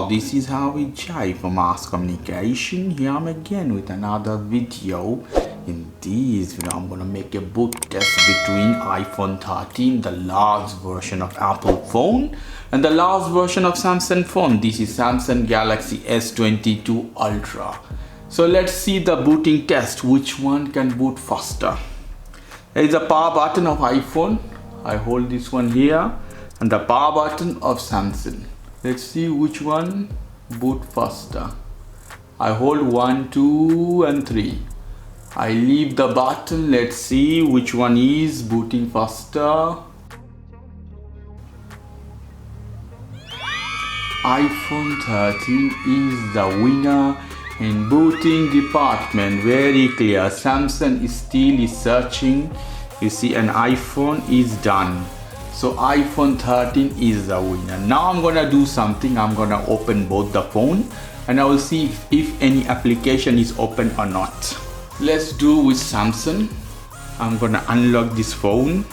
this is how we jive for mass communication. Here I'm again with another video. In this video I'm gonna make a boot test between iPhone 13, the last version of Apple phone, and the last version of Samsung phone. This is Samsung Galaxy S22 Ultra. So let's see the booting test, which one can boot faster. There is a power button of iPhone. I hold this one here, and the power button of Samsung. Let's see which one boot faster. I hold 1, 2 and 3. I leave the button. Let's see which one is booting faster. iPhone 13 is the winner in booting department. Very clear. Samsung is still searching. You see, an iPhone is done. So iPhone 13 is the winner. Now I'm gonna do something. I'm gonna open both the phone and I will see if any application is open or not. Let's do with Samsung. I'm gonna unlock this phone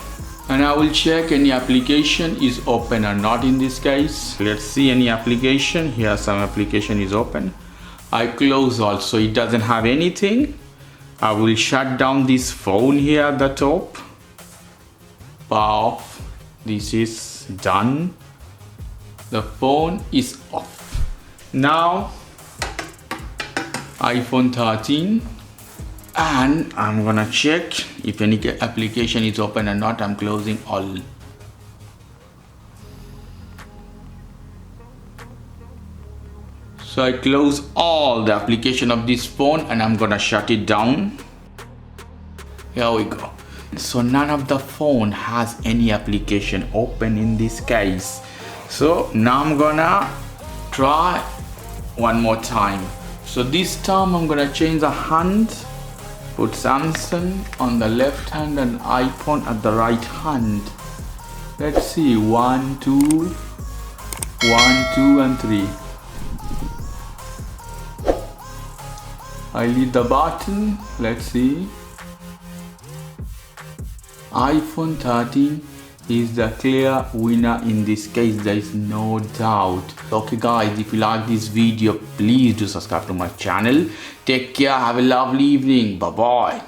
and I will check any application is open or not in this case. Let's see any application. Here some application is open. I close also, it doesn't have anything. I will shut down this phone here at the top. Power off. This is done. The phone is off. Now iPhone 13, and I'm gonna check if any application is open or not. I'm closing all. So I close all the application of this phone and I'm gonna shut it down. Here we go. So none of the phone has any application open in this case. So now I'm gonna try one more time. So this time I'm gonna change the hand, put Samsung on the left hand and iPhone at the right hand. Let's see, 1, 2, 1, 2 and 3. I leave the button. Let's see. iPhone 13 is the clear winner in this case. There is no doubt. Okay guys, if you like this video, please do subscribe to my channel. Take care. Have a lovely evening. Bye bye.